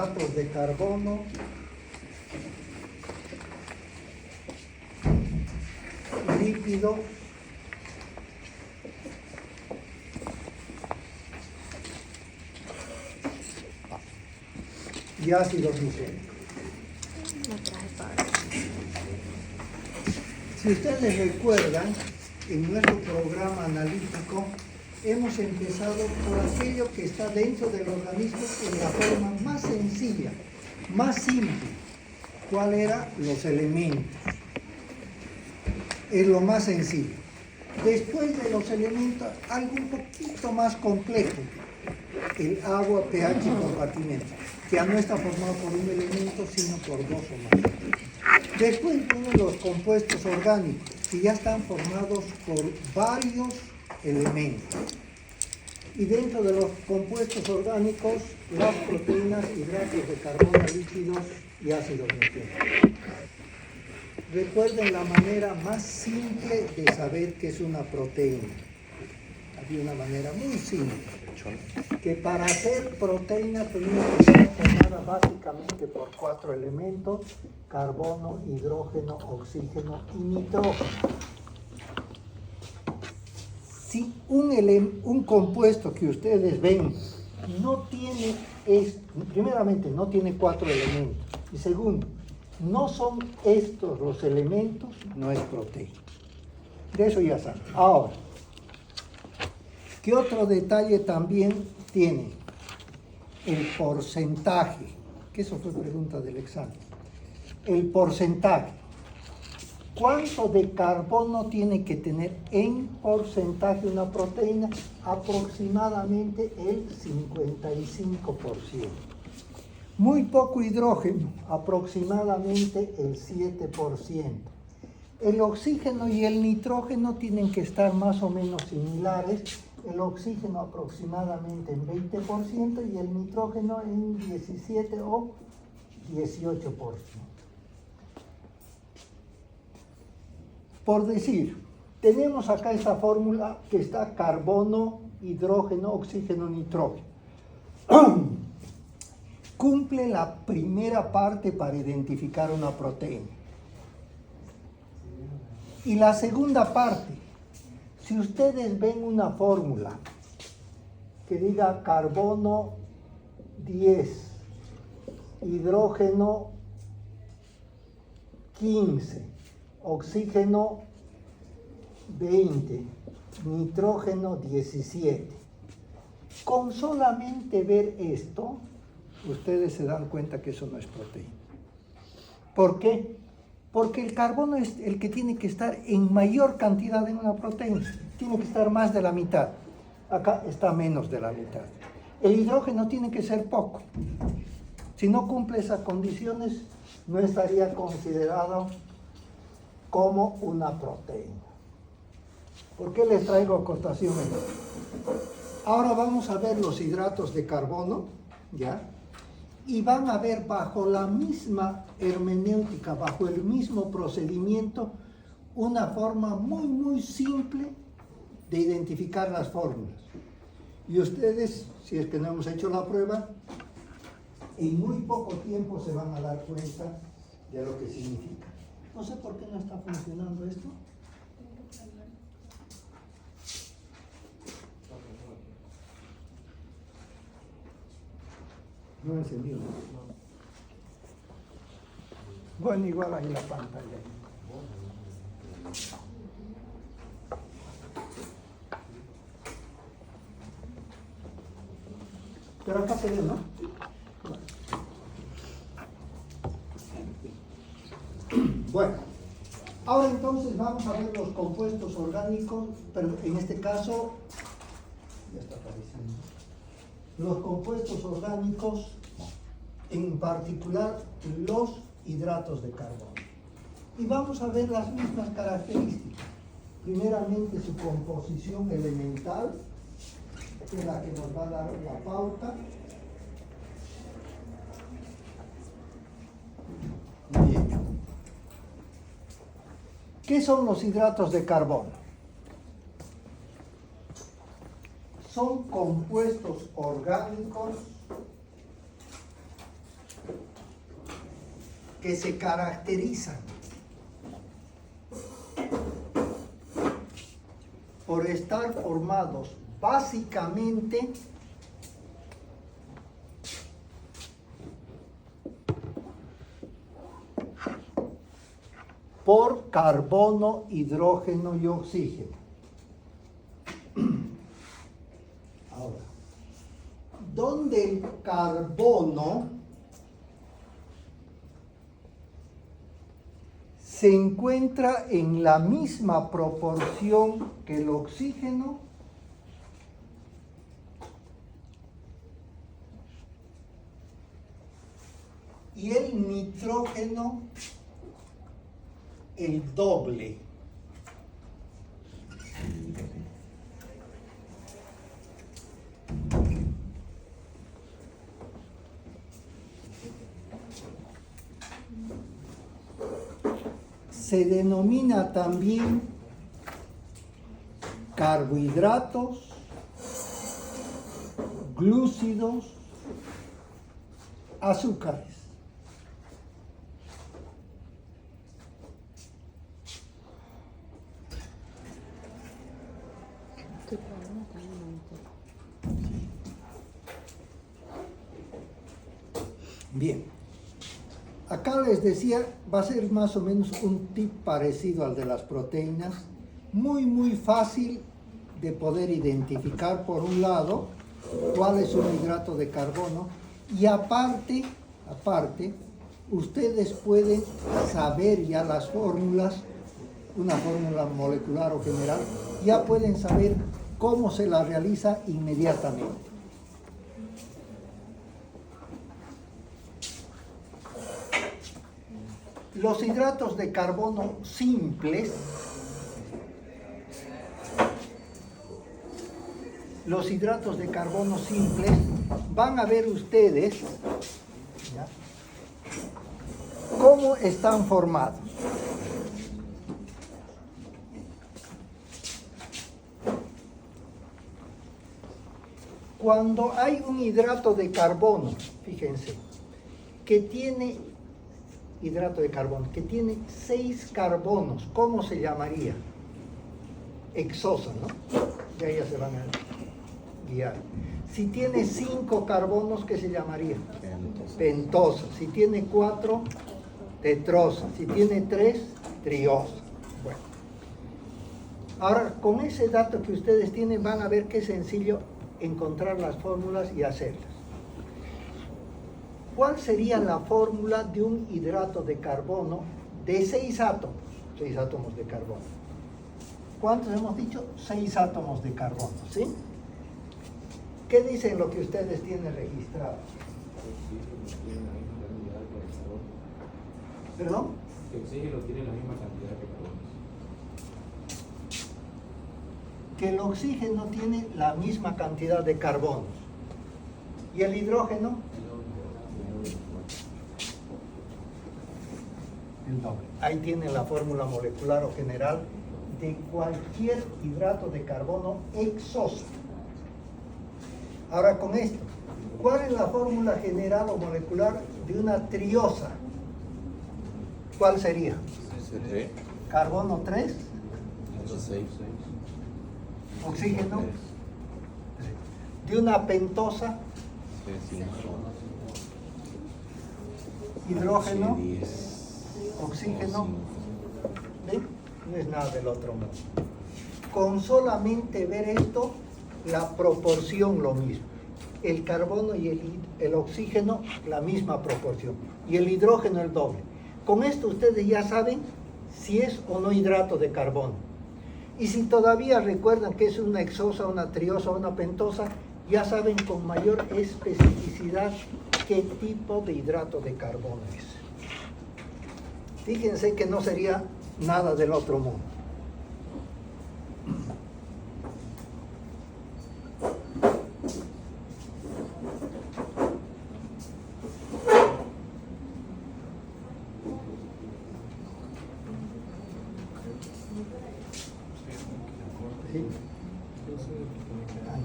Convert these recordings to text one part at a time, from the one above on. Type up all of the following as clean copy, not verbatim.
hidratos de carbono lípido y ácido glicénico. Si ustedes recuerdan, en nuestro programa analítico hemos empezado por aquello que está dentro del organismo en la forma más sencilla, más simple. ¿Cuál era? Los elementos. Es lo más sencillo. Después de los elementos, algo un poquito más complejo, el agua, pH y compartimento, que ya no está formado por un elemento, sino por dos o más. Después vienen los compuestos orgánicos, que ya están formados por varios elementos. Y dentro de los compuestos orgánicos, las proteínas, hidratos de carbono lípidos y ácidos nucleicos. Recuerden la manera más simple de saber qué es una proteína. Había una manera muy simple, que para hacer proteína tenía que ser formada básicamente por 4 elementos: carbono, hidrógeno, oxígeno y nitrógeno. Si un compuesto que ustedes ven no tiene, primeramente no tiene 4 elementos, y segundo, no son estos los elementos, no es proteína. De eso ya saben. Ahora, ¿qué otro detalle también tiene? El porcentaje, que eso fue pregunta del examen. El porcentaje. ¿Cuánto de carbono tiene que tener en porcentaje una proteína? Aproximadamente el 55%. Muy poco hidrógeno, aproximadamente el 7%. El oxígeno y el nitrógeno tienen que estar más o menos similares. El oxígeno aproximadamente en 20% y el nitrógeno en 17 o 18%. Por decir, tenemos acá esta fórmula que está carbono, hidrógeno, oxígeno, nitrógeno. Cumple la primera parte para identificar una proteína. Y la segunda parte, si ustedes ven una fórmula que diga carbono 10, hidrógeno 15, oxígeno 20, nitrógeno 17. Con solamente ver esto, ustedes se dan cuenta que eso no es proteína. ¿Por qué? Porque el carbono es el que tiene que estar en mayor cantidad en una proteína. Tiene que estar más de la mitad. Acá está menos de la mitad. El hidrógeno tiene que ser poco. Si no cumple esas condiciones, no estaría considerado como una proteína. ¿Por qué les traigo a cotación? Ahora vamos a ver los hidratos de carbono, ¿ya? Y van a ver bajo la misma hermenéutica, bajo el mismo procedimiento, una forma muy simple de identificar las fórmulas. Y ustedes, si es que no hemos hecho la prueba, en muy poco tiempo se van a dar cuenta de lo que significa. No sé por qué no está funcionando esto. No he encendido. Bueno, igual ahí la pantalla. Pero acá se ve, ¿no? Bueno, ahora entonces vamos a ver los compuestos orgánicos, pero en este caso, ya está apareciendo, los compuestos orgánicos, en particular los hidratos de carbono. Y vamos a ver las mismas características. Primeramente su composición elemental, que es la que nos va a dar la pauta. Bien. ¿Qué son los hidratos de carbono? Son compuestos orgánicos que se caracterizan por estar formados básicamente por carbono, hidrógeno y oxígeno. Ahora, donde el carbono se encuentra en la misma proporción que el oxígeno, y el nitrógeno el doble. Se denomina también carbohidratos, glúcidos, azúcares. Bien, acá les decía, va a ser más o menos un tip parecido al de las proteínas, muy fácil de poder identificar por un lado cuál es un hidrato de carbono, y aparte, ustedes pueden saber ya las fórmulas, una fórmula molecular o general, ya pueden saber cómo se la realiza inmediatamente. Los hidratos de carbono simples, van a ver ustedes, ¿ya?, cómo están formados. Cuando hay un hidrato de carbono, fíjense, que tiene 6 carbonos, ¿cómo se llamaría? Hexosa, ¿no? Ya se van a guiar. Si tiene 5 carbonos, ¿qué se llamaría? Pentosa. Si tiene 4, tetrosa. Si tiene 3, triosa. Bueno. Ahora, con ese dato que ustedes tienen, van a ver qué sencillo encontrar las fórmulas y hacerlas. ¿Cuál sería la fórmula de un hidrato de carbono de 6 átomos? 6 átomos de carbono. ¿Cuántos hemos dicho? 6 átomos de carbono, ¿sí? ¿Qué dicen lo que ustedes tienen registrado? ¿Perdón? El oxígeno tiene la misma cantidad de carbonos. Que el oxígeno tiene la misma cantidad de carbonos. ¿Y el hidrógeno? El doble. Ahí tienen la fórmula molecular o general de cualquier hidrato de carbono hexoso. Ahora con esto, ¿cuál es la fórmula general o molecular de una triosa? ¿Cuál sería? Carbono 3, oxígeno. De una pentosa, hidrógeno, oxígeno. ¿Ven? No es nada del otro mundo. Con solamente ver esto, la proporción lo mismo. El carbono y el oxígeno, la misma proporción. Y el hidrógeno el doble. Con esto ustedes ya saben si es o no hidrato de carbono. Y si todavía recuerdan que es una hexosa, una triosa, una pentosa, ya saben con mayor especificidad qué tipo de hidrato de carbono es. Fíjense que no sería nada del otro mundo. Sí.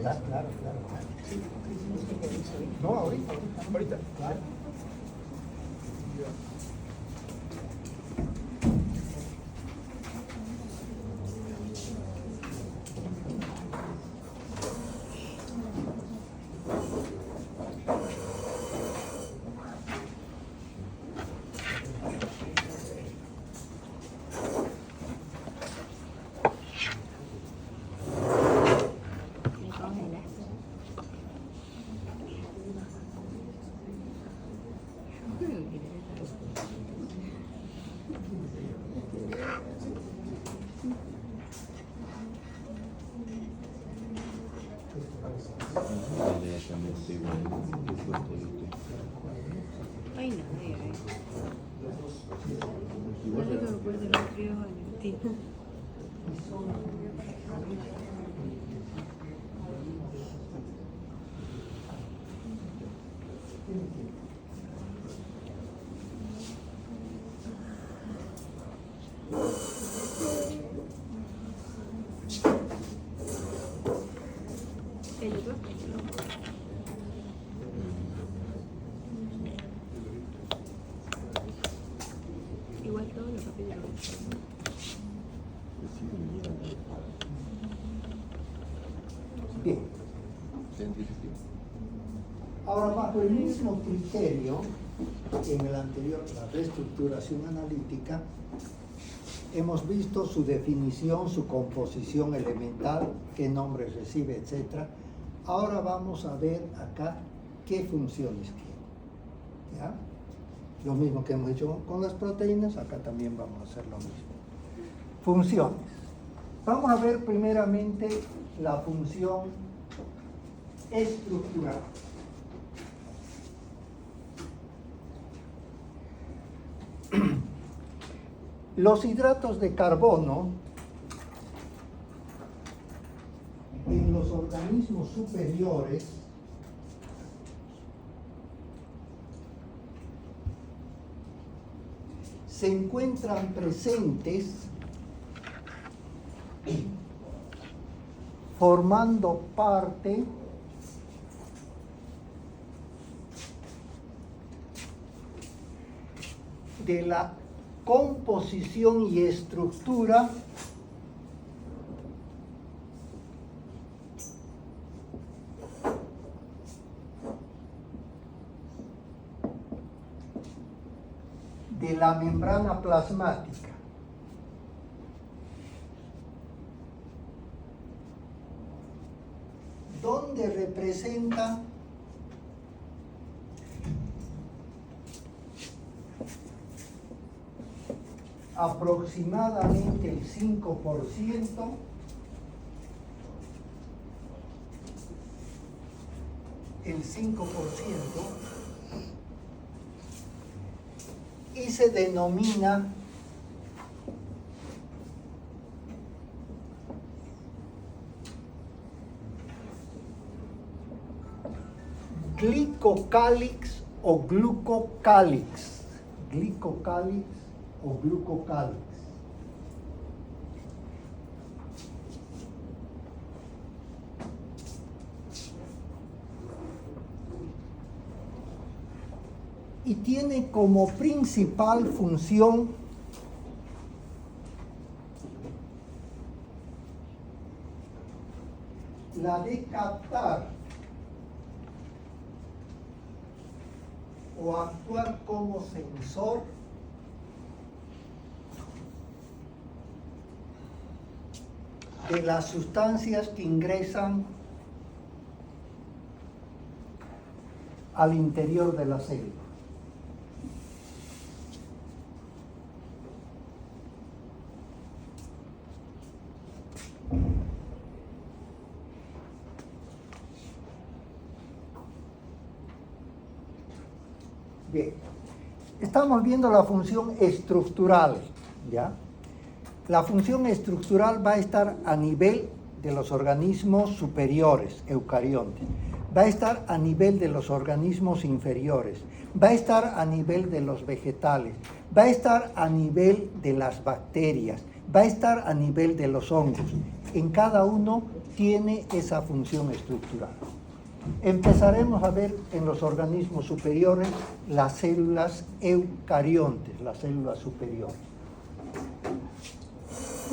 Claro. Sí. No, ahorita. Claro. Ay, no, no me acuerdo de los fríos argentinos. El otro. Igual todos los capítulos. Bien. Ahora, bajo el mismo criterio que en el anterior, la reestructuración analítica, hemos visto su definición, su composición elemental, qué nombre recibe, etc. Ahora vamos a ver acá qué funciones tiene. ¿Ya? Lo mismo que hemos hecho con las proteínas, acá también vamos a hacer lo mismo. Funciones. Vamos a ver primeramente la función estructural. Los hidratos de carbono en los organismos superiores se encuentran presentes formando parte de la composición y estructura de la membrana plasmática. Donde representa aproximadamente el 5% y se denomina glicocálix o glucocálix. Glicocálix o glucocálix. Y tiene como principal función la de captar o actuar como sensor de las sustancias que ingresan al interior de la célula. Bien, estamos viendo la función estructural, ¿ya? La función estructural va a estar a nivel de los organismos superiores, eucariontes, va a estar a nivel de los organismos inferiores, va a estar a nivel de los vegetales, va a estar a nivel de las bacterias, va a estar a nivel de los hongos. En cada uno tiene esa función estructural. Empezaremos a ver en los organismos superiores las células eucariontes, las células superiores.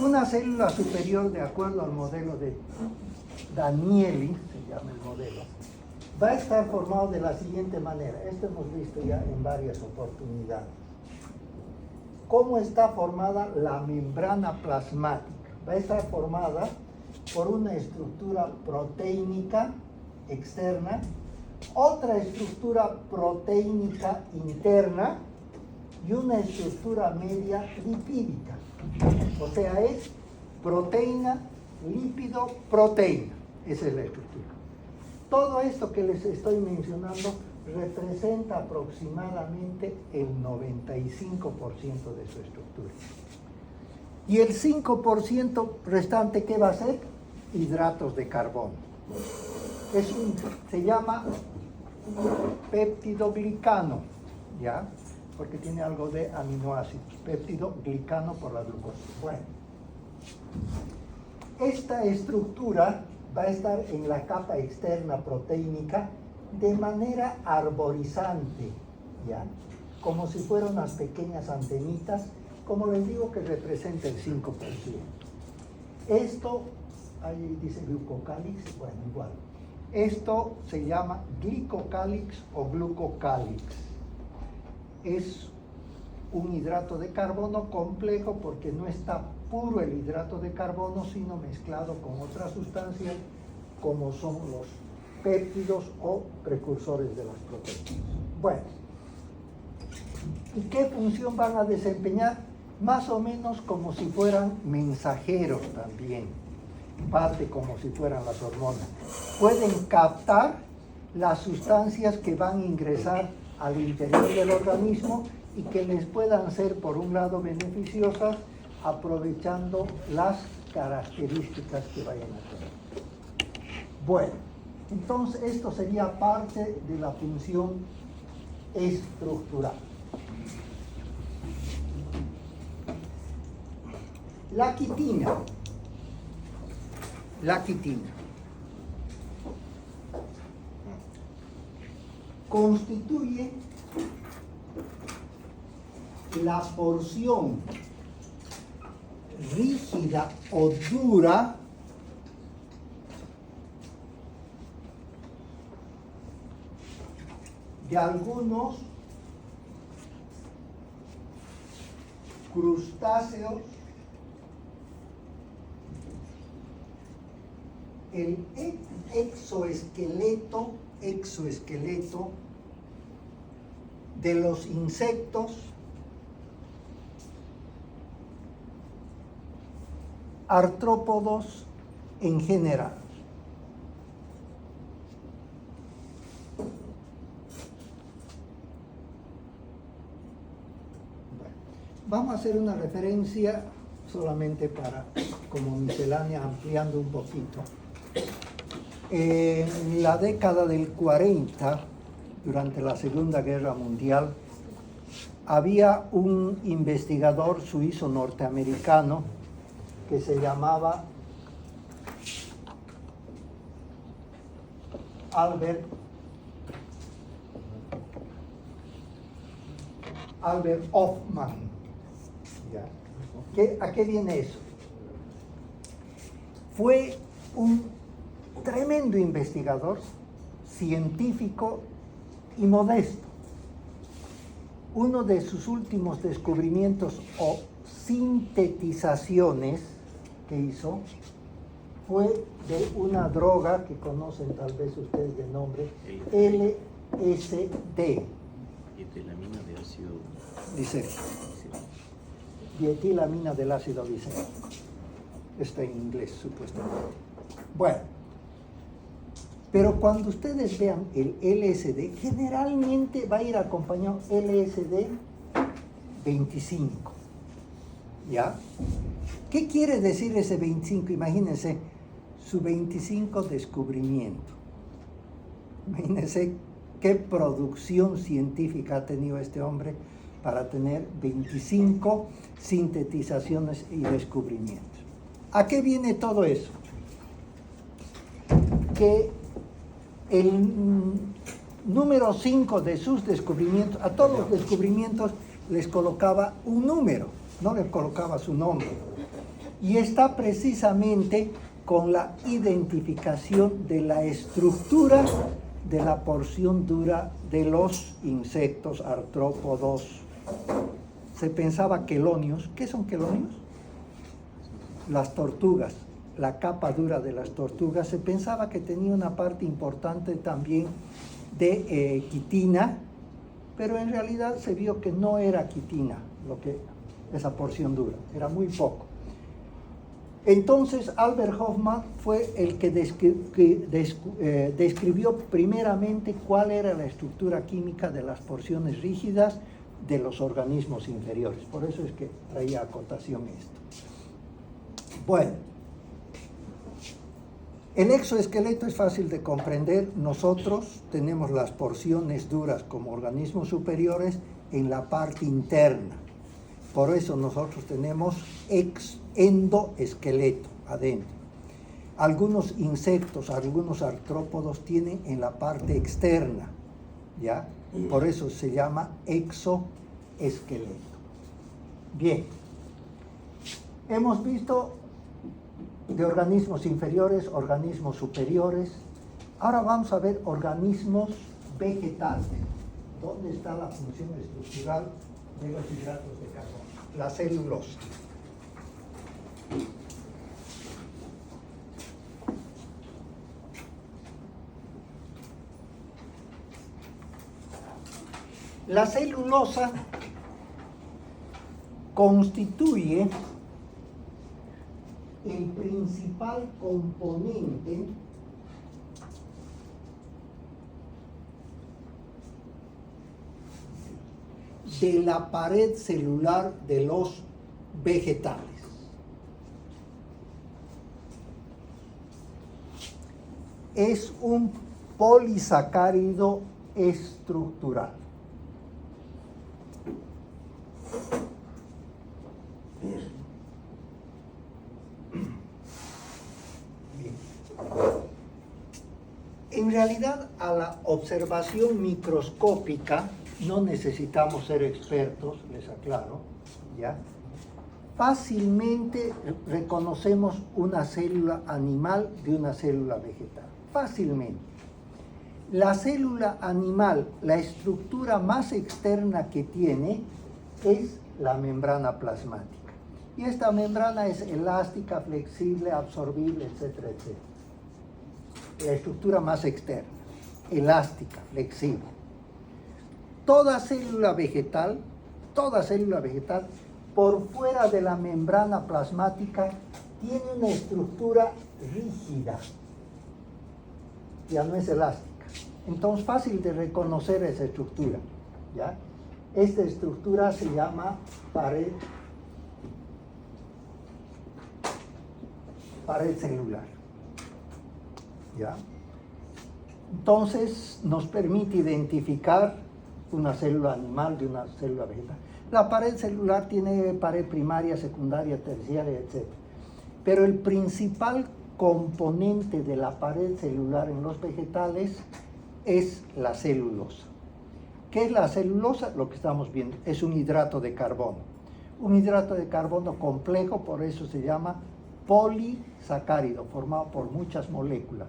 Una célula superior, de acuerdo al modelo de Danieli, se llama el modelo, va a estar formado de la siguiente manera. Esto hemos visto ya en varias oportunidades. ¿Cómo está formada la membrana plasmática? Va a estar formada por una estructura proteínica externa, otra estructura proteínica interna y una estructura media lipídica. O sea, es proteína, lípido, proteína. Esa es la estructura. todo esto que les estoy mencionando representa aproximadamente el 95% de su estructura. Y el 5% restante, ¿qué va a ser? Hidratos de carbono. Se llama peptidoglicano, ¿ya? Porque tiene algo de aminoácidos. Peptidoglicano por la glucosa. Bueno, esta estructura va a estar en la capa externa proteínica de manera arborizante, ¿ya? Como si fueran unas pequeñas antenitas, como les digo, que representa el 5%. Esto, ahí dice glucocálix, bueno, igual. Esto se llama glicocálix o glucocálix. Es un hidrato de carbono complejo porque no está puro el hidrato de carbono, sino mezclado con otras sustancias como son los péptidos o precursores de las proteínas. Bueno, ¿y qué función van a desempeñar? Más o menos como si fueran mensajeros también, parte como si fueran las hormonas. Pueden captar las sustancias que van a ingresar al interior del organismo y que les puedan ser, por un lado, beneficiosas, aprovechando las características que vayan a tener. Bueno, entonces esto sería parte de la función estructural. La quitina. Constituye la porción rígida o dura de algunos crustáceos, el exoesqueleto de los insectos, artrópodos en general. Bueno, vamos a hacer una referencia solamente para, como miscelánea, ampliando un poquito. En la década del 40, durante la Segunda Guerra Mundial, había un investigador suizo norteamericano que se llamaba Albert Hofmann. ¿A qué viene eso? Fue un tremendo investigador, científico y modesto. Uno de sus últimos descubrimientos o sintetizaciones que hizo fue de una droga que conocen tal vez ustedes de nombre LSD. Dietilamina de ácido lisérgico. Dietilamina del ácido lisérgico. Está en inglés, supuestamente. Bueno, pero cuando ustedes vean el LSD, generalmente va a ir acompañado LSD 25. ¿Ya? ¿Qué quiere decir ese 25? Imagínense, su 25 descubrimiento. Imagínense qué producción científica ha tenido este hombre para tener 25 sintetizaciones y descubrimientos. ¿A qué viene todo eso? Que el número 5 de sus descubrimientos, a todos los descubrimientos les colocaba un número, no les colocaba su nombre. Y está precisamente con la identificación de la estructura de la porción dura de los insectos artrópodos. Se pensaba quelonios. ¿Qué son quelonios? Las tortugas. La capa dura de las tortugas, se pensaba que tenía una parte importante también de quitina, pero en realidad se vio que no era quitina esa porción dura, era muy poco. Entonces Albert Hofmann fue el que describió primeramente cuál era la estructura química de las porciones rígidas de los organismos inferiores. Por eso es que traía acotación esto. Bueno, el exoesqueleto es fácil de comprender. Nosotros tenemos las porciones duras como organismos superiores en la parte interna. Por eso nosotros tenemos endoesqueleto adentro. Algunos insectos, algunos artrópodos tienen en la parte externa, ¿ya? Por eso se llama exoesqueleto. Bien, hemos visto de organismos inferiores, organismos superiores. Ahora vamos a ver organismos vegetales. ¿Dónde está la función estructural de los hidratos de carbono? La celulosa. La celulosa constituye el principal componente de la pared celular de los vegetales. Es un polisacárido estructural. Bien. En realidad, a la observación microscópica, no necesitamos ser expertos, les aclaro, ¿ya? Fácilmente reconocemos una célula animal de una célula vegetal. Fácilmente. La célula animal, la estructura más externa que tiene es la membrana plasmática. Y esta membrana es elástica, flexible, absorbible, etcétera, etcétera. La estructura más externa, elástica, flexible. Toda célula vegetal, por fuera de la membrana plasmática, tiene una estructura rígida, ya no es elástica. Entonces, fácil de reconocer esa estructura, ¿ya? Esta estructura se llama pared celular, ¿ya? Entonces, nos permite identificar una célula animal de una célula vegetal. La pared celular tiene pared primaria, secundaria, terciaria, etc. Pero el principal componente de la pared celular en los vegetales es la celulosa. ¿Qué es la celulosa? Lo que estamos viendo es un hidrato de carbono. Un hidrato de carbono complejo, por eso se llama polisacárido, formado por muchas moléculas.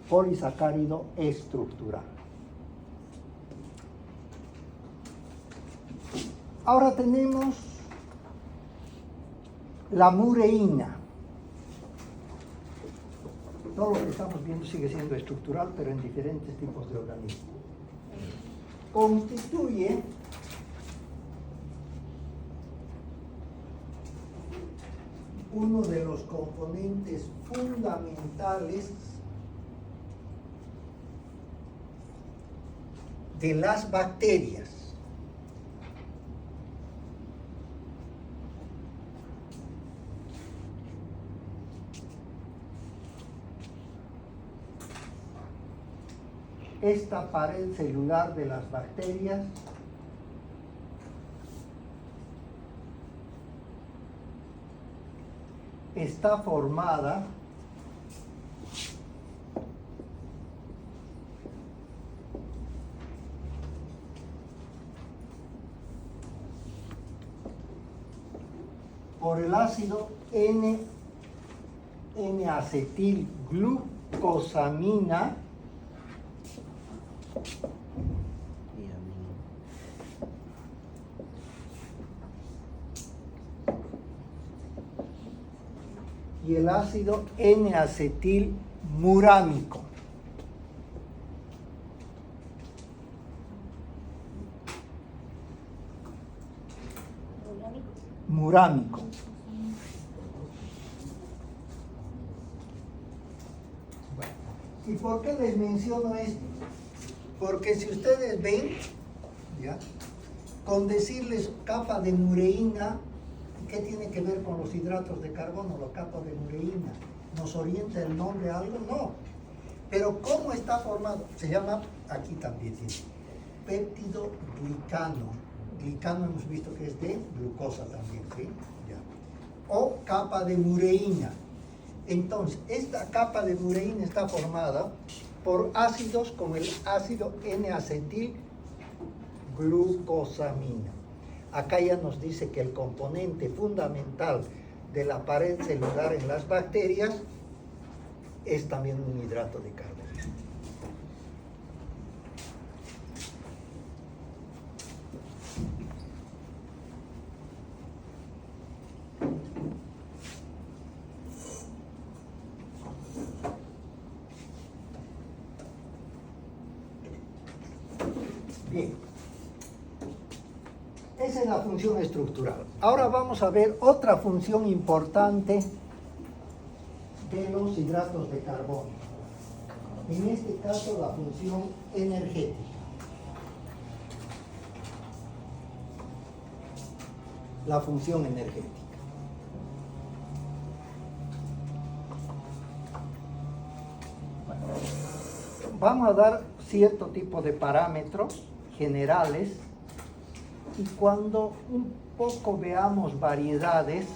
Polisacárido estructural. Ahora tenemos la mureína. Todo lo que estamos viendo sigue siendo estructural, pero en diferentes tipos de organismos. Constituye uno de los componentes fundamentales de las bacterias. Esta pared celular de las bacterias está formada por el ácido N-acetilglucosamina y el ácido N-acetilmurámico. Murámico. ¿Y por qué les menciono esto? Porque si ustedes ven, ¿ya? Con decirles capa de mureína, ¿qué tiene que ver con los hidratos de carbono, la capa de mureína? ¿Nos orienta el nombre a algo? No. Pero ¿cómo está formado? Se llama, aquí también tiene, péptido glicano. Glicano hemos visto que es de glucosa también, ¿sí? Ya. O capa de mureína. Entonces, esta capa de mureína está formada por ácidos como el ácido N-acetil glucosamina. Acá ya nos dice que el componente fundamental de la pared celular en las bacterias es también un hidrato de carbono. Bien, esa es la función estructural. Ahora vamos a ver otra función importante de los hidratos de carbono. En este caso, la función energética. La función energética. Vamos a dar cierto tipo de parámetros generales y cuando un poco veamos variedades,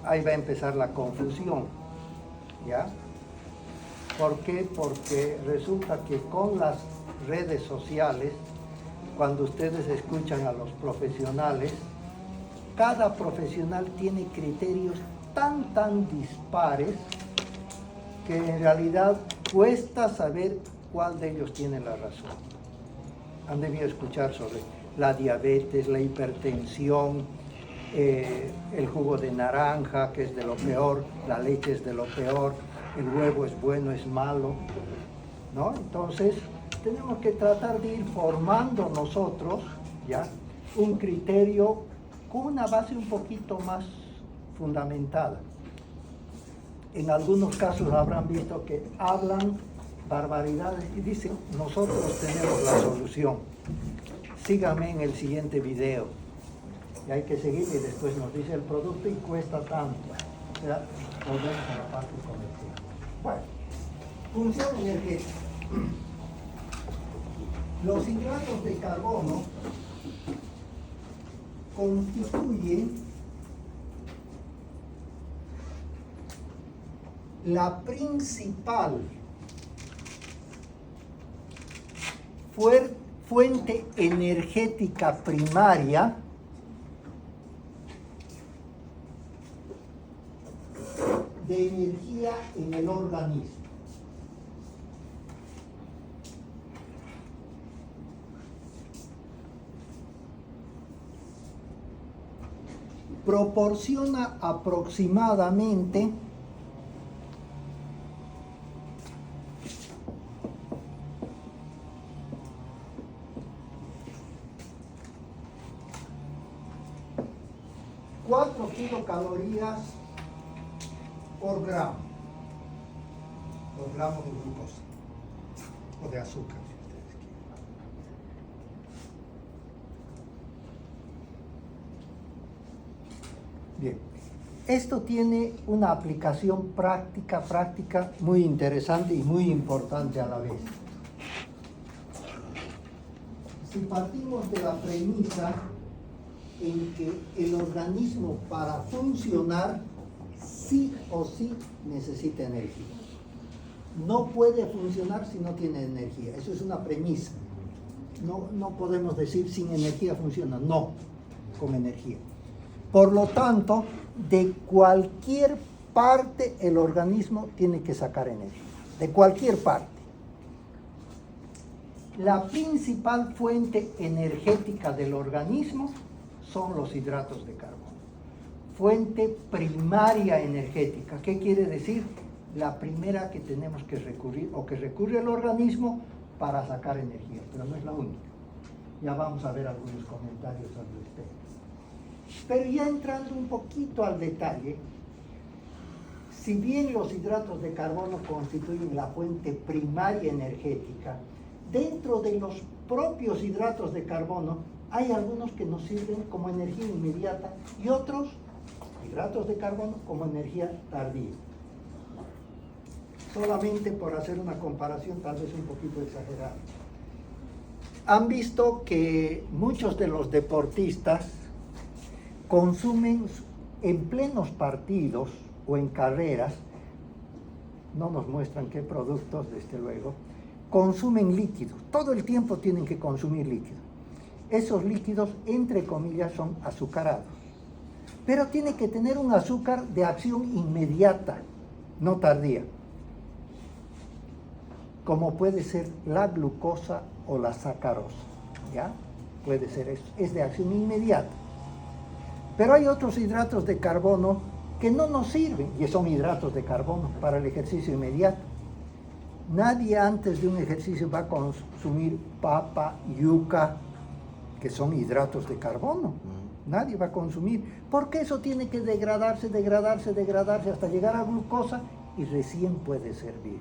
ahí va a empezar la confusión, ¿ya? ¿Por qué? Porque resulta que con las redes sociales, cuando ustedes escuchan a los profesionales, cada profesional tiene criterios tan dispares que en realidad cuesta saber cuál de ellos tiene la razón. Han debido escuchar sobre la diabetes, la hipertensión, el jugo de naranja, que es de lo peor, la leche es de lo peor, el huevo es bueno, es malo, ¿no? Entonces, tenemos que tratar de ir formando nosotros, ¿ya? Un criterio con una base un poquito más fundamentada. En algunos casos habrán visto que hablan barbaridades y dicen, nosotros tenemos la solución. Síganme en el siguiente video. Y hay que seguir y después nos dice el producto y cuesta tanto. ¿Ya? Volvemos a la parte comercial. Bueno, función energética. Los hidratos de carbono constituyen la principal fuente energética primaria de energía en el organismo. Proporciona aproximadamente 4 kilocalorías por gramo de glucosa o de azúcar, si ustedes quieren. Bien, esto tiene una aplicación práctica muy interesante y muy importante a la vez. Si partimos de la premisa en que el organismo para funcionar sí o sí necesita energía. No puede funcionar si no tiene energía. Eso es una premisa. No podemos decir sin energía funciona. No, con energía. Por lo tanto, de cualquier parte el organismo tiene que sacar energía. De cualquier parte. La principal fuente energética del organismo son los hidratos de carbono. Fuente primaria energética. ¿Qué quiere decir? La primera que tenemos que recurrir o que recurre el organismo para sacar energía, pero no es la única. Ya vamos a ver algunos comentarios al respecto. Pero ya entrando un poquito al detalle, Si bien los hidratos de carbono constituyen la fuente primaria energética, dentro de los propios hidratos de carbono hay algunos que nos sirven como energía inmediata y otros hidratos de carbono como energía tardía. Solamente por hacer una comparación tal vez un poquito exagerada. Han visto que muchos de los deportistas consumen en plenos partidos o en carreras, no nos muestran qué productos, desde luego, consumen líquidos. Todo el tiempo tienen que consumir líquidos. Esos líquidos, entre comillas, son azucarados. Pero tiene que tener un azúcar de acción inmediata, no tardía, como puede ser la glucosa o la sacarosa, ¿ya? Puede ser eso, es de acción inmediata. Pero hay otros hidratos de carbono que no nos sirven, y son hidratos de carbono para el ejercicio inmediato. Nadie antes de un ejercicio va a consumir papa, yuca, que son hidratos de carbono. Nadie va a consumir, porque eso tiene que degradarse hasta llegar a glucosa y recién puede servir.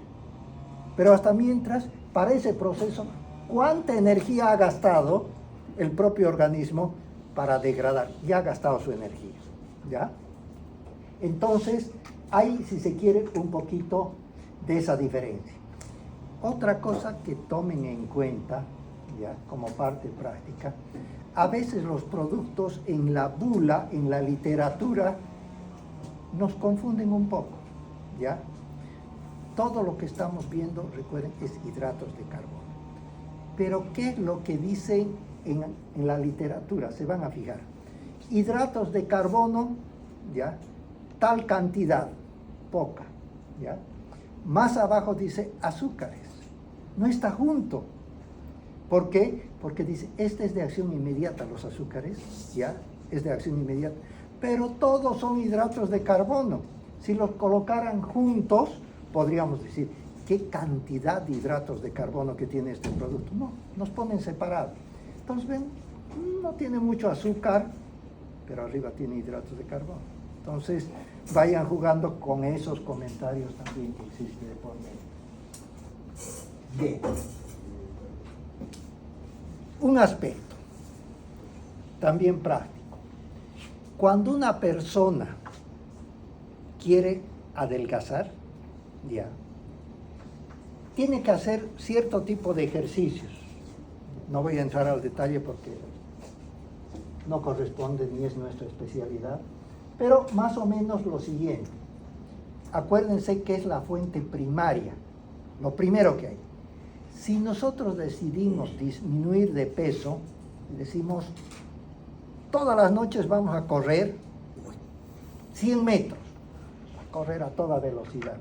Pero hasta mientras, para ese proceso, ¿cuánta energía ha gastado el propio organismo para degradar? Ya ha gastado su energía, ¿ya? Entonces, hay, si se quiere, un poquito de esa diferencia. Otra cosa que tomen en cuenta, ya como parte práctica, a veces los productos en la bula, en la literatura, nos confunden un poco, ¿ya? Todo lo que estamos viendo, recuerden, es hidratos de carbono. Pero ¿qué es lo que dicen en la literatura? Se van a fijar. Hidratos de carbono, ¿ya? Tal cantidad, poca, ¿ya? Más abajo dice azúcares. No está junto. ¿Por qué? Porque dice, este es de acción inmediata, los azúcares, ¿ya? Es de acción inmediata. Pero todos son hidratos de carbono. Si los colocaran juntos, podríamos decir, ¿qué cantidad de hidratos de carbono que tiene este producto? No, nos ponen separados. Entonces, ven, no tiene mucho azúcar, pero arriba tiene hidratos de carbono. Entonces, vayan jugando con esos comentarios también que existe de por medio. Bien. Un aspecto también práctico. Cuando una persona quiere adelgazar, ya, tiene que hacer cierto tipo de ejercicios. No voy a entrar al detalle porque no corresponde ni es nuestra especialidad, pero más o menos lo siguiente. Acuérdense que es la fuente primaria, lo primero que hay. Si nosotros decidimos disminuir de peso, decimos, todas las noches vamos a correr 100 metros, a correr a toda velocidad,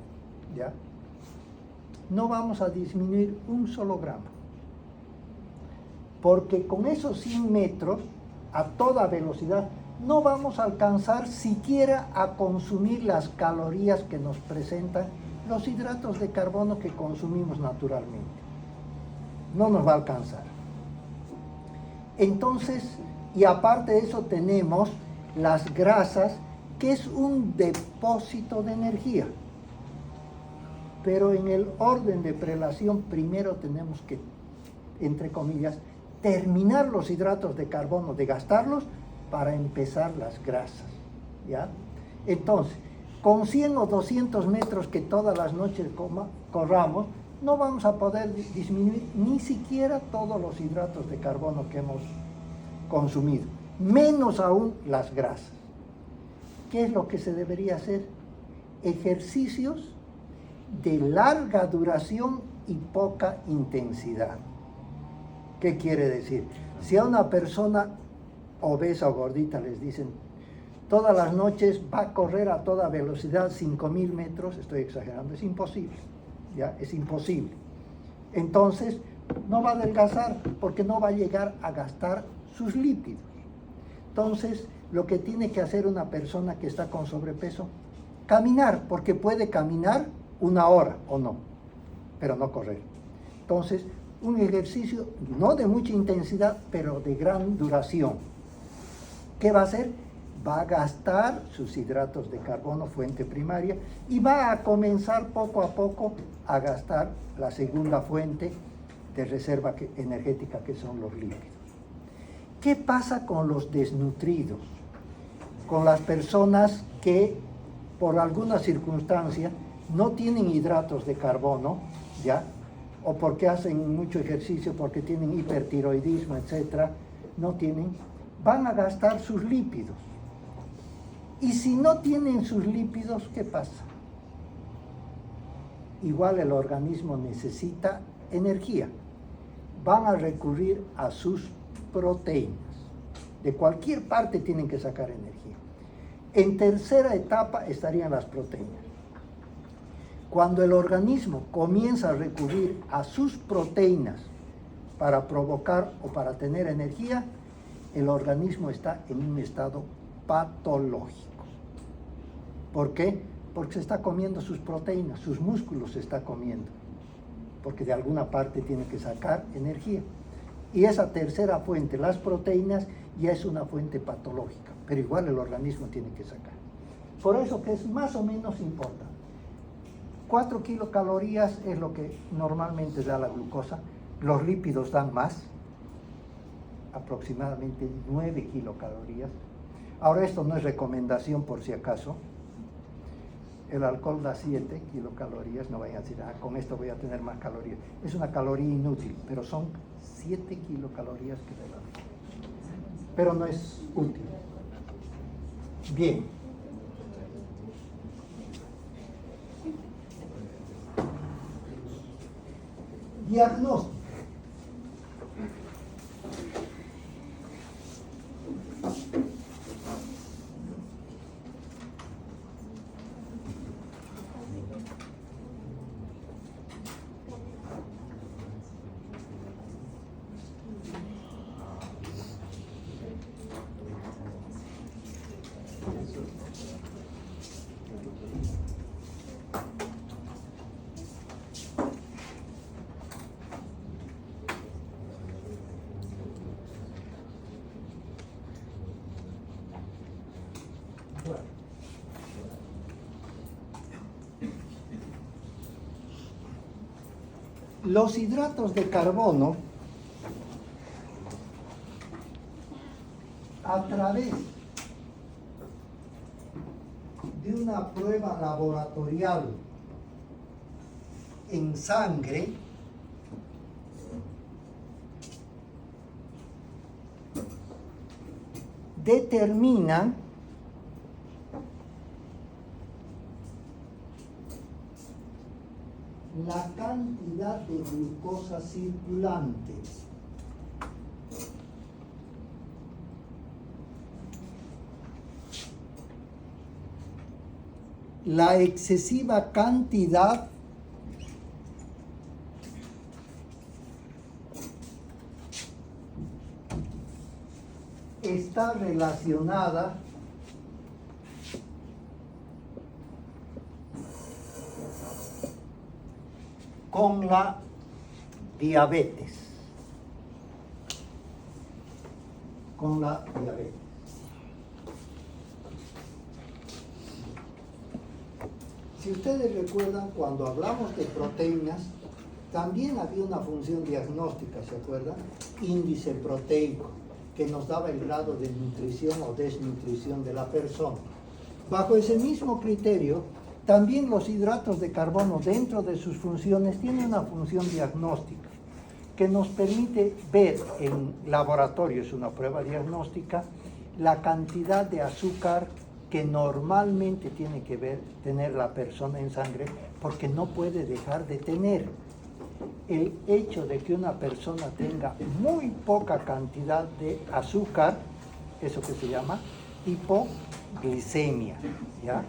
¿ya? No vamos a disminuir un solo gramo, porque con esos 100 metros, a toda velocidad, no vamos a alcanzar siquiera a consumir las calorías que nos presentan los hidratos de carbono que consumimos naturalmente. No nos va a alcanzar. Entonces, y aparte de eso tenemos las grasas, que es un depósito de energía. Pero en el orden de prelación, primero tenemos que, entre comillas, terminar los hidratos de carbono, de gastarlos, para empezar las grasas, ¿ya? Entonces, con 100 o 200 metros que todas las noches corramos, no vamos a poder disminuir ni siquiera todos los hidratos de carbono que hemos consumido, menos aún las grasas. ¿Qué es lo que se debería hacer? Ejercicios de larga duración y poca intensidad. ¿Qué quiere decir? Si a una persona obesa o gordita les dicen, todas las noches va a correr a toda velocidad 5.000 metros, estoy exagerando, es imposible, ¿ya? Es imposible. Entonces, no va a adelgazar porque no va a llegar a gastar sus lípidos. Entonces, lo que tiene que hacer una persona que está con sobrepeso, caminar, porque puede caminar 1 hora o no, pero no correr. Entonces, un ejercicio no de mucha intensidad, pero de gran duración. ¿Qué va a hacer? va a gastar sus hidratos de carbono, fuente primaria, y va a comenzar poco a poco a gastar la segunda fuente de reserva energética, que son los lípidos. ¿Qué pasa con los desnutridos? Con las personas que por alguna circunstancia no tienen hidratos de carbono, ¿ya? O porque hacen mucho ejercicio, porque tienen hipertiroidismo, etcétera, no tienen, van a gastar sus lípidos. Y si no tienen sus lípidos, ¿qué pasa? Igual el organismo necesita energía. Van a recurrir a sus proteínas. De cualquier parte tienen que sacar energía. En tercera etapa estarían las proteínas. Cuando el organismo comienza a recurrir a sus proteínas para provocar o para tener energía, el organismo está en un estado patológico. ¿Por qué? Porque se está comiendo sus proteínas, sus músculos se está comiendo, porque de alguna parte tiene que sacar energía. Y esa tercera fuente, las proteínas, ya es una fuente patológica, pero igual el organismo tiene que sacar. Por eso que es más o menos importante. 4 kilocalorías es lo que normalmente da la glucosa, los lípidos dan más, aproximadamente 9 kilocalorías. Ahora esto no es recomendación por si acaso, el alcohol da 7 kilocalorías, no vayan a decir, con esto voy a tener más calorías. Es una caloría inútil, pero son 7 kilocalorías que le dan. Pero no es útil. Bien. Diagnóstico. Los hidratos de carbono, a través de una prueba laboratorial en sangre, determinan la cantidad de glucosa circulante. La excesiva cantidad está relacionada con la diabetes. Con la diabetes. Si ustedes recuerdan, cuando hablamos de proteínas, también había una función diagnóstica, ¿se acuerdan? Índice proteico, que nos daba el grado de nutrición o desnutrición de la persona. Bajo ese mismo criterio, también los hidratos de carbono, dentro de sus funciones, tienen una función diagnóstica que nos permite ver en laboratorio, es una prueba diagnóstica, la cantidad de azúcar que normalmente tiene que tener la persona en sangre, porque no puede dejar de tener. El hecho de que una persona tenga muy poca cantidad de azúcar, eso que se llama hipoglicemia, ¿ya?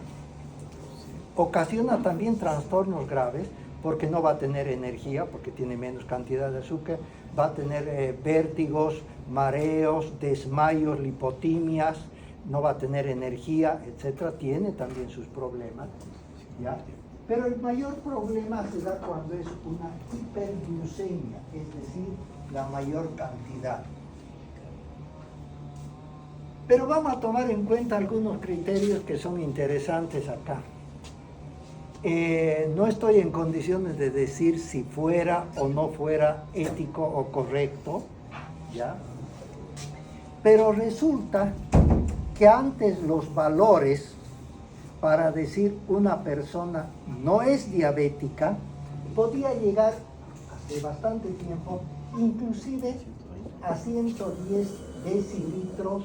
Ocasiona también trastornos graves, porque no va a tener energía, porque tiene menos cantidad de azúcar, va a tener vértigos, mareos, desmayos, lipotimias, no va a tener energía, etcétera. Tiene también sus problemas, ¿ya? Pero el mayor problema se da cuando es una hiperglucemia, es decir, la mayor cantidad. Pero vamos a tomar en cuenta algunos criterios que son interesantes acá. No estoy en condiciones de decir si fuera o no fuera ético o correcto, ¿ya? Pero resulta que antes los valores para decir una persona no es diabética podía llegar hace bastante tiempo inclusive a 110 decilitros,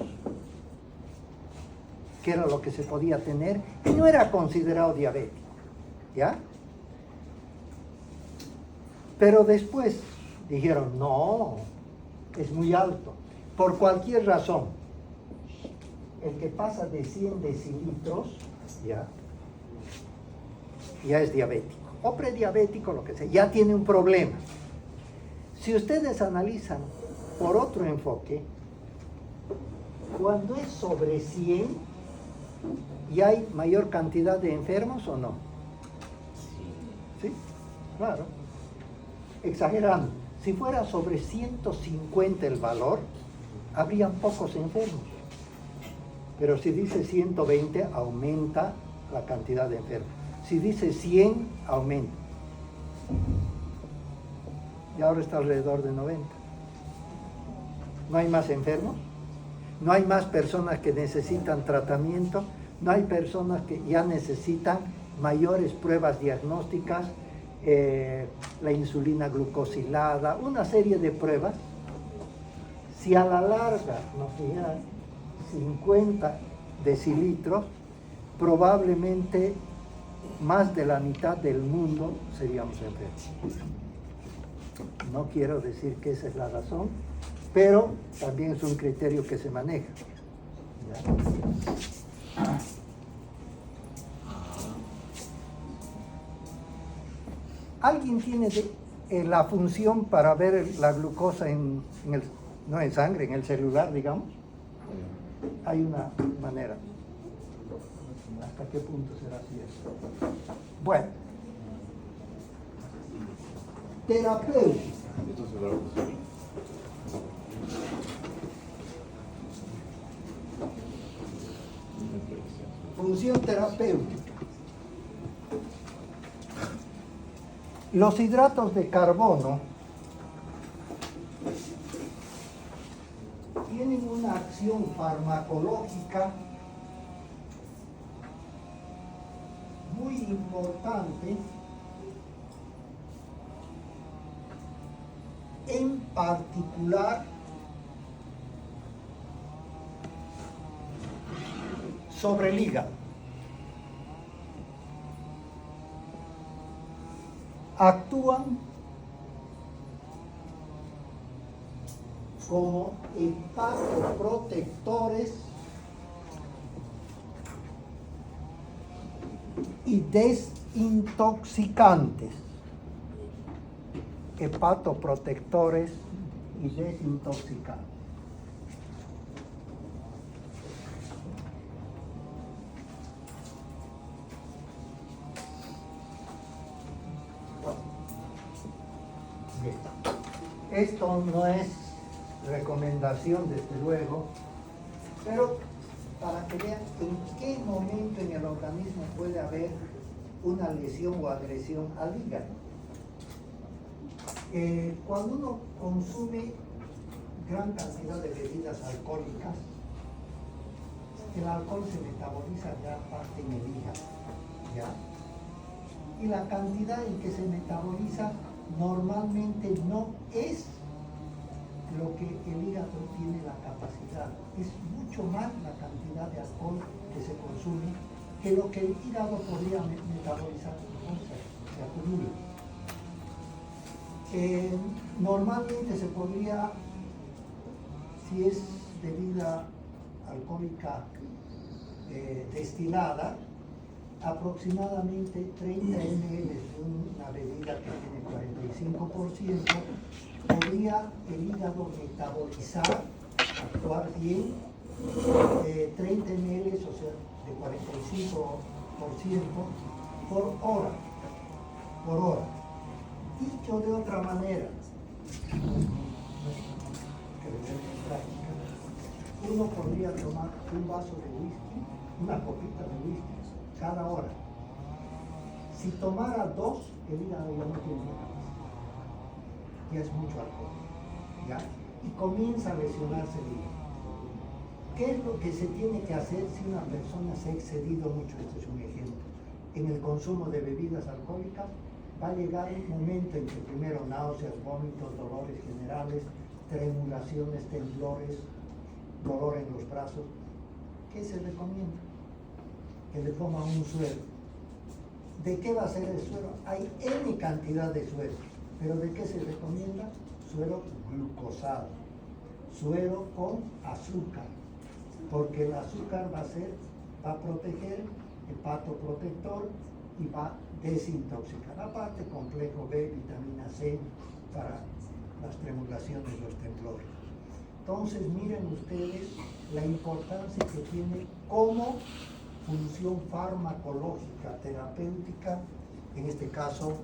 que era lo que se podía tener, y no era considerado diabético, ¿ya? Pero después dijeron, no, es muy alto, por cualquier razón. El que pasa de 100 decilitros, ya es diabético, o prediabético, lo que sea, ya tiene un problema. Si ustedes analizan por otro enfoque, cuando es sobre 100, ¿y hay mayor cantidad de enfermos o no? Sí, claro. Exagerando, si fuera sobre 150 el valor, habrían pocos enfermos. Pero si dice 120, aumenta la cantidad de enfermos. Si dice 100, aumenta. Y ahora está alrededor de 90. ¿No hay más enfermos? ¿No hay más personas que necesitan tratamiento? ¿No hay personas que ya necesitan mayores pruebas diagnósticas? La insulina glucosilada, una serie de pruebas. Si a la larga nos dieran 50 decilitros, probablemente más de la mitad del mundo seríamos enfermos. No quiero decir que esa es la razón, pero también es un criterio que se maneja. ¿Ya? ¿Alguien tiene la función para ver la glucosa no en sangre, en el celular, digamos? Hay una manera. ¿Hasta qué punto será cierto? Bueno. Terapéutica. Función terapéutica. Los hidratos de carbono tienen una acción farmacológica muy importante, en particular sobre el hígado. Actúan como hepatoprotectores y desintoxicantes. Hepatoprotectores y desintoxicantes. Bien. Esto no es recomendación, desde luego, pero para que vean en qué momento en el organismo puede haber una lesión o agresión al hígado. Cuando uno consume gran cantidad de bebidas alcohólicas, el alcohol se metaboliza gran parte en el hígado, ¿ya? Y la cantidad en que se metaboliza normalmente no es lo que el hígado tiene la capacidad, es mucho más la cantidad de alcohol que se consume que lo que el hígado podría metabolizar, se acumula. Normalmente se podría, si es bebida alcohólica destilada, aproximadamente 30 ml de una bebida que tiene 45%, podría el hígado metabolizar, actuar bien, 30 ml, o sea, de 45% por hora. Dicho de otra manera, uno podría tomar un vaso de whisky, una copita de whisky, cada hora. Si tomara 2, el hígado ya no tiene capacidad. Ya es mucho alcohol. ¿Ya? Y comienza a lesionarse el hígado. ¿Qué es lo que se tiene que hacer si una persona se ha excedido mucho? Este es un ejemplo. En el consumo de bebidas alcohólicas va a llegar un momento en que primero náuseas, vómitos, dolores generales, tremulaciones, temblores, dolor en los brazos. ¿Qué se recomienda? Que le pongan un suero. ¿De qué va a ser el suero? Hay N cantidad de sueros, pero ¿de qué se recomienda? Suero glucosado, suero con azúcar, porque el azúcar va a proteger hepatoprotector y va a desintoxicar. Aparte, complejo B, vitamina C para las tremulaciones, los temblores. Entonces, miren ustedes la importancia que tiene como función farmacológica, terapéutica, en este caso,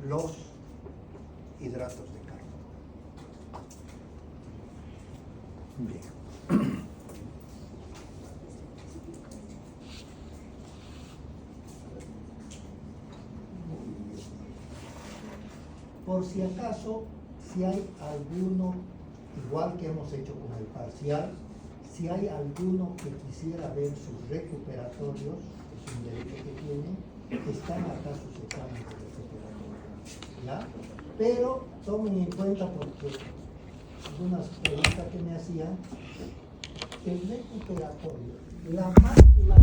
los hidratos de carbono. Bien. Por si acaso, si hay alguno, igual que hemos hecho con el parcial, si hay alguno que quisiera ver sus recuperatorios, es un derecho que tienen, están acá sus exámenes de recuperatorios, ¿ya? Pero tomen en cuenta, porque algunas preguntas que me hacían, el recuperatorio, la máxima